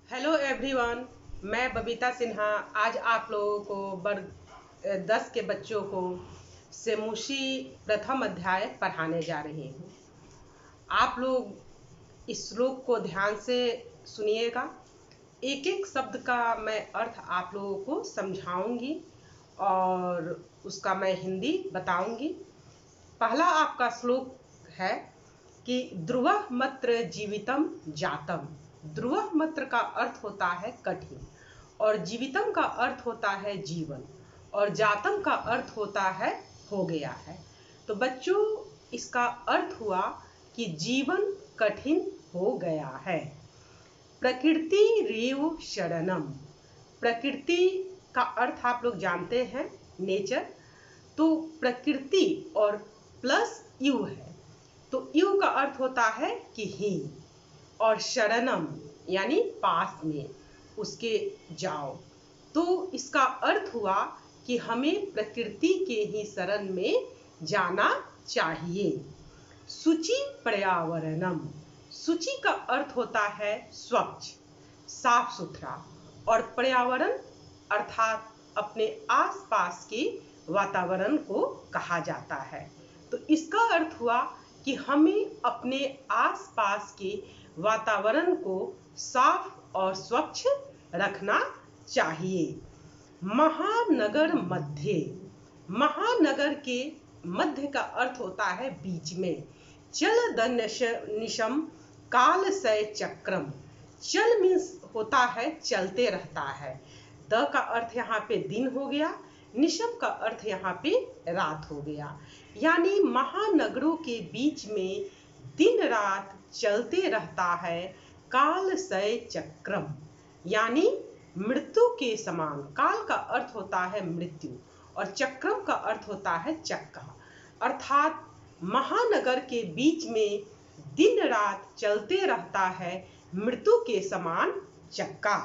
Hello everyone, मैं बबीता सिन्हा आज आप लोगों को वर्ग 10 के बच्चों को सेमुशी प्रथम अध्याय पढ़ाने जा रही हूँ। आप लोग इस श्लोक को ध्यान से सुनिएगा। एक एक शब्द का मैं अर्थ आप लोगों को समझाऊंगी और उसका मैं हिंदी बताऊंगी। पहला आपका श्लोक है कि ध्रुवः मत्र जीवितम जातम। ध्रुवः मत्र का अर्थ होता है कठिन और जीवितम का अर्थ होता है जीवन और जातम का अर्थ होता है हो गया है। तो बच्चों, इसका अर्थ हुआ कि जीवन कठिन हो गया है। प्रकृति रेव शरणम। प्रकृति का अर्थ आप लोग जानते हैं नेचर, तो प्रकृति और प्लस यू है, तो यू का अर्थ होता है कि ही, और शरणम यानी पास में उसके जाओ। तो इसका अर्थ हुआ कि हमें प्रकृति के ही शरण में जाना चाहिए। शुचि पर्यावरणम। शुचि का अर्थ होता है स्वच्छ, साफ सुथरा, और पर्यावरण अर्थात अपने आसपास के वातावरण को कहा जाता है। तो इसका अर्थ हुआ कि हमें अपने आसपास के वातावरण को साफ और स्वच्छ रखना चाहिए। महानगर मध्य। महानगर के मध्य का अर्थ होता है बीच में। चल निशम काल सय चक्रम। चल मीन्स होता है चलते रहता है। द का अर्थ यहाँ पे दिन हो गया, निशम का अर्थ यहाँ पे रात हो गया। यानी महानगरों के बीच में दिन रात चलते रहता है काल सय चक्रम, यानी मृत्यु के समान। काल का अर्थ होता है मृत्यु और चक्रम का अर्थ होता है चक्का, अर्थात महानगर के बीच में दिन रात चलते रहता है मृत्यु के समान चक्का।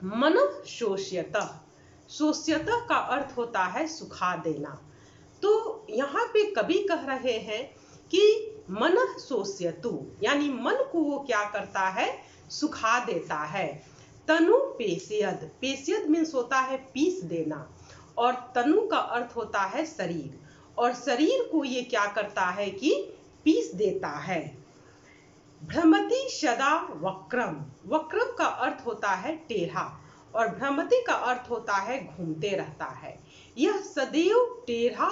मन शोष्यतः। शोष्यतः का अर्थ होता है सुखा देना। तो यहाँ पे कवि कह रहे हैं कि मन शोष्यतु, यानी मन को वो क्या करता है, सुखा देता है। तनु पेशयद। पेशयद मीन्स होता है पीस देना, और तनु का अर्थ होता है शरीर, और शरीर को ये क्या करता है कि पीस देता है। भ्रमति सदा वक्रम। वक्रम का अर्थ होता है टेढ़ा, और भ्रमति का अर्थ होता है घूमते रहता है। यह सदैव टेढ़ा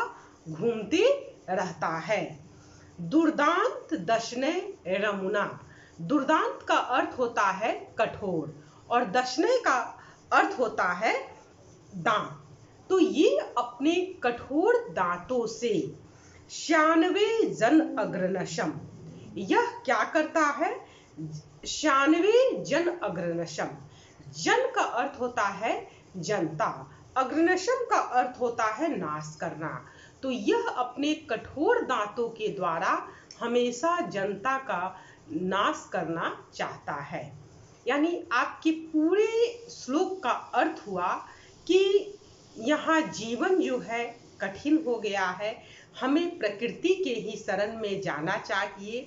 घूमते रहता है। दुर्दांत दशनय रमुना। दुर्दांत का अर्थ होता है कठोर, और दशनय का अर्थ होता है दांत। तो ये अपने कठोर दांतों से 96 जन अग्रनशम। यह क्या करता है, 96 जन अग्रनशम। जन का अर्थ होता है जनता, अग्रनशम का अर्थ होता है नाश करना। तो यह अपने कठोर दांतों के द्वारा हमेशा जनता का नाश करना चाहता है। यानी आपके पूरे श्लोक का अर्थ हुआ कि यहाँ जीवन जो है कठिन हो गया है, हमें प्रकृति के ही शरण में जाना चाहिए,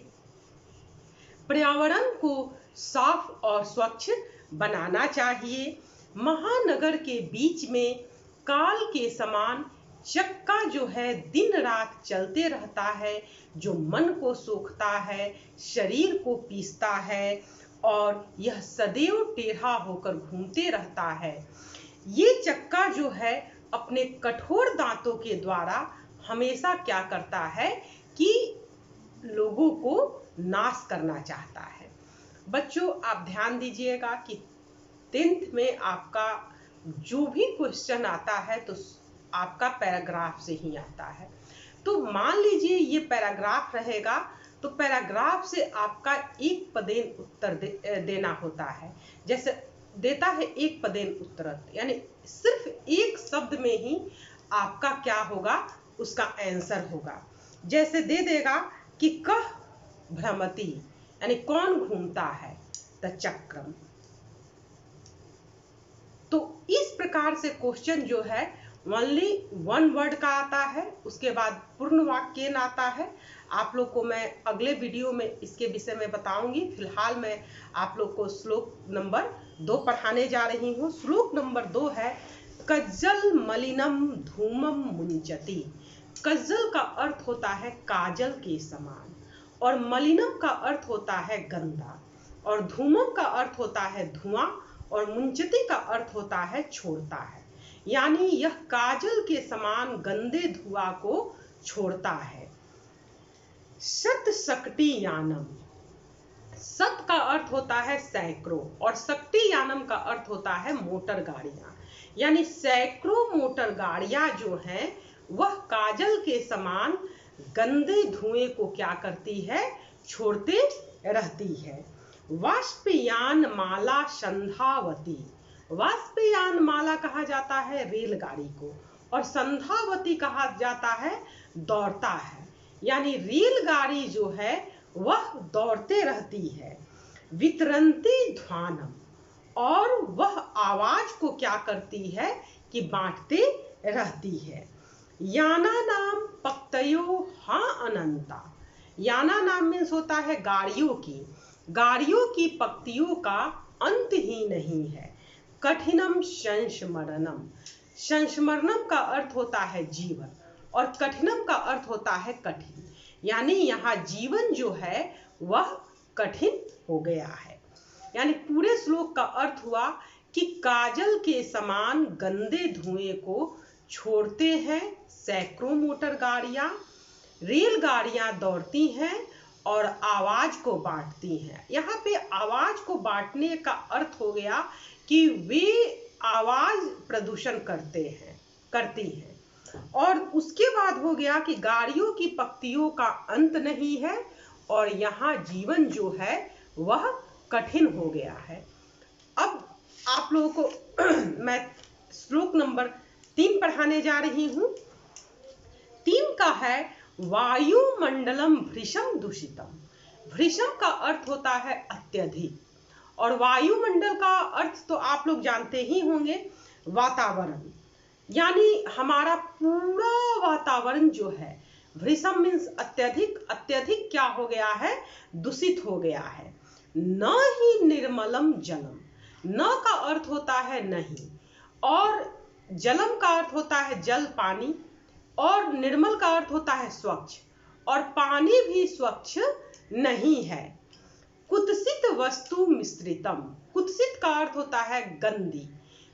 पर्यावरण को साफ और स्वच्छ बनाना चाहिए। महानगर के बीच में काल के समान चक्का जो है दिन रात चलते रहता है, जो मन को सोखता है, शरीर को पीसता है, और यह सदैव टेढ़ा होकर घूमते रहता है। ये चक्का जो है अपने कठोर दांतों के द्वारा हमेशा क्या करता है कि लोगों को नाश करना चाहता है। बच्चों, आप ध्यान दीजिएगा कि 10th में आपका जो भी क्वेश्चन आता है तो आपका पैराग्राफ से ही आता है। तो मान लीजिए ये पैराग्राफ रहेगा, तो पैराग्राफ से आपका एक पदेन उत्तर देना होता है। जैसे देता है एक पदेन उत्तर, यानी सिर्फ एक शब्द में ही आपका क्या होगा, उसका आंसर होगा। जैसे दे देगा कि कह भ्रमति, यानी कौन घूमता है, द चक्रम। तो इस प्रकार से क्वेश्चन जो है ओनली वन वर्ड का आता है, उसके बाद पूर्ण वाक्य आता है। आप लोग को मैं अगले वीडियो में इसके विषय में बताऊंगी। फिलहाल मैं आप लोग को श्लोक नंबर 2 पढ़ाने जा रही हूँ। श्लोक नंबर 2 है कज्जल मलिनम धूमम मुंचति। कज्जल का अर्थ होता है काजल के समान, और मलिनम का अर्थ होता है गंदा, और धूमम का अर्थ होता है धुआं, और मुंचति का अर्थ होता है छोड़ता है। यानी यह काजल के समान गंदे धुआं को छोड़ता है। शत शक्ति यानम, शत का अर्थ होता है सैकड़ों, और शक्ति यानम का अर्थ होता है मोटर गाड़ियां। यानी सैकड़ों मोटर गाड़ियां जो हैं वह काजल के समान गंदे धुएं को क्या करती है, छोड़ते रहती है। वाष्पयान माला संध्यावती, वाष्पयान माला कहा जाता है रेलगाड़ी को, और संध्यावती कहा जाता है दौड़ता है। यानी रेलगाड़ी जो है वह दौड़ते रहती है। वितरंती ध्वानम, और वह आवाज को क्या करती है कि बांटते रहती है। याना नाम पक्तयो हाँ अनंता, याना नाम मीन्स होता है गाड़ियों की पंक्तियों का अंत ही नहीं है। कठिनम संस्मरणम, संस्मरणम का अर्थ होता है जीवन, और कठिनम का अर्थ होता है कठिन। यानी यहाँ जीवन जो है वह कठिन हो गया है। यानी पूरे श्लोक का अर्थ हुआ कि काजल के समान गंदे धुएं को छोड़ते हैं सैकड़ों मोटर गाड़ियां, रेलगाड़ियां दौड़ती हैं और आवाज को बांटती हैं। यहाँ पे आवाज को बांटने का अर्थ हो गया कि वे आवाज प्रदूषण करती हैं। और उसके बाद हो गया कि गाड़ियों की पंक्तियों का अंत नहीं है, और यहाँ जीवन जो है वह कठिन हो गया है। अब आप लोगों को मैं श्लोक नंबर 3 पढ़ाने जा रही हूँ। 3 का है वायुमंडलम भृशम दूषितम। भृशम का अर्थ होता है अत्यधिक, और वायुमंडल का अर्थ तो आप लोग जानते ही होंगे, वातावरण। यानी हमारा पूरा वातावरण जो है, भृशम मीन्स अत्यधिक, अत्यधिक क्या हो गया है, दूषित हो गया है। न ही निर्मलम जलम, न का अर्थ होता है नहीं, और जलम का अर्थ होता है जल पानी, और निर्मल का अर्थ होता है स्वच्छ, और पानी भी स्वच्छ नहीं है। कुत्सित वस्तु मिश्रितम, कुत्सित का अर्थ होता है गंदी,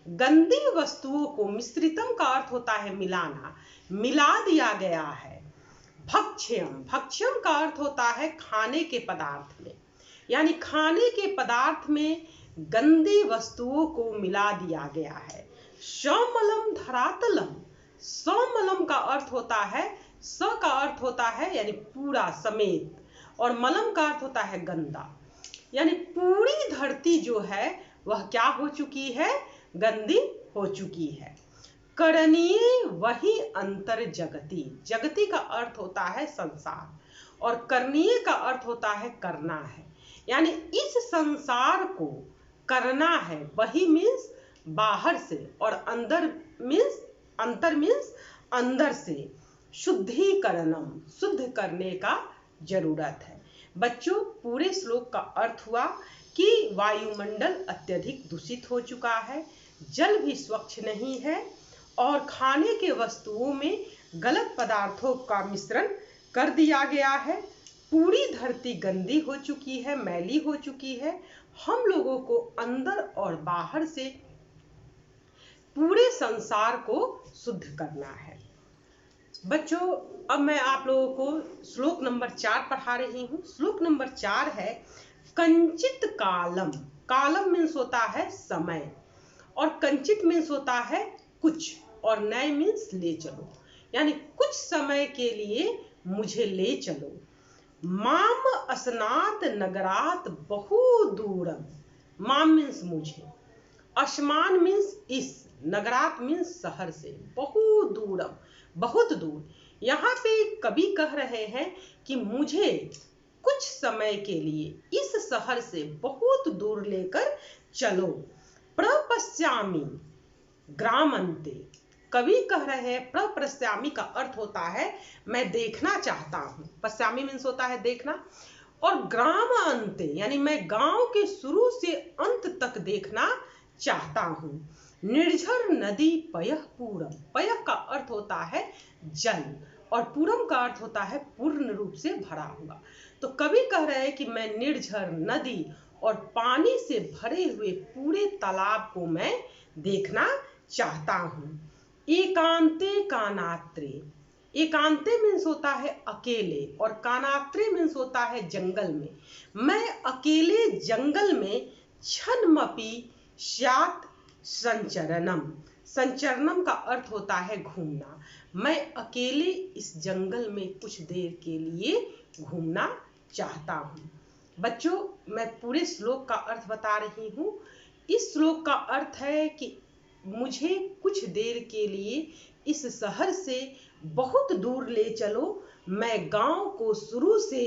गंदी वस्तुओं को, मिश्रितम का अर्थ होता है मिलाना, मिला दिया गया है। भक्ष्यम, भक्ष्यम का अर्थ होता है खाने के पदार्थ में, यानी खाने के पदार्थ में गंदी वस्तुओं को मिला दिया गया है। सौमलम धरातलम, सौमलम का अर्थ होता है, स का अर्थ होता है यानी पूरा समेत, और मलम का अर्थ होता है गंदा। यानी पूरी धरती जो है वह क्या हो चुकी है, गंदी हो चुकी है। करणीय वही अंतर जगती, जगती का अर्थ होता है संसार, और करणीय का अर्थ होता है करना है। यानी इस संसार को करना है, वही मीन्स बाहर से, और अंदर मीन्स, अंतर मीन्स अंदर से। शुद्धिकरणम, शुद्ध करने का जरूरत है। बच्चों, पूरे श्लोक का अर्थ हुआ कि वायुमंडल अत्यधिक दूषित हो चुका है, जल भी स्वच्छ नहीं है, और खाने के वस्तुओं में गलत पदार्थों का मिश्रण कर दिया गया है। पूरी धरती गंदी हो चुकी है, मैली हो चुकी है। हम लोगों को अंदर और बाहर से पूरे संसार को शुद्ध करना है। बच्चों, अब मैं आप लोगों को श्लोक नंबर 4 पढ़ा रही हूँ। श्लोक नंबर 4 है कंचित कालम, कालम मीन्स होता है समय, और कंचित मीन्स होता है कुछ, और नय मीन्स ले चलो, यानी कुछ समय के लिए मुझे ले चलो। माम अस्नात नगरात बहु दूरम, माम मीन्स मुझे, अस्मान मीन्स इस, नगरात मीन्स शहर से, बहु दूरम बहुत दूर। यहाँ पे कवि कह रहे हैं कि मुझे कुछ समय के लिए इस शहर से बहुत दूर लेकर चलो। प्रपश्यामि ग्रामांते, कवि कह रहे हैं प्रपश्यामि का अर्थ होता है मैं देखना चाहता हूँ। पश्यामि मीन्स होता है देखना। और ग्राम अंते यानी मैं गांव के शुरू से अंत तक देखना चाहता हूँ। निर्झर नदी पयः पूरम, पयः का अर्थ होता है जल और पूरम का अर्थ होता है पूर्ण रूप से भरा हुआ। तो कवि कह रहे हैं कि मैं निर्झर नदी और पानी से भरे हुए पूरे तालाब को मैं देखना चाहता हूँ। एकांते कानात्रे, एकांते मीन्स होता है अकेले और कानात्रे मीन्स होता है जंगल में। मैं अकेले जंगल में क्षणमपि स्यात् संचरणम, संचरणम का अर्थ होता है घूमना। मैं अकेले इस जंगल में कुछ देर के लिए घूमना चाहता हूँ। बच्चों, मैं पूरे श्लोक का अर्थ बता रही हूँ। इस श्लोक का अर्थ है कि मुझे कुछ देर के लिए इस शहर से बहुत दूर ले चलो। मैं गांव को शुरू से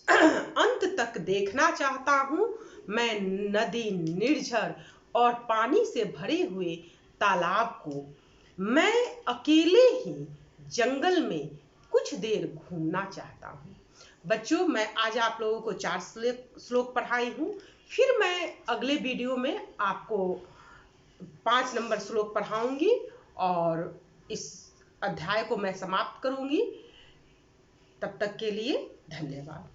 अंत तक देखना चाहता हूँ। मैं नदी, निर्झर और पानी से भरे हुए तालाब को मैं अकेले ही जंगल में कुछ देर घूमना चाहता हूँ। बच्चों, मैं आज आप लोगों को 4 श्लोक पढ़ाई हूँ। फिर मैं अगले वीडियो में आपको 5 नंबर श्लोक पढ़ाऊंगी और इस अध्याय को मैं समाप्त करूंगी। तब तक के लिए धन्यवाद।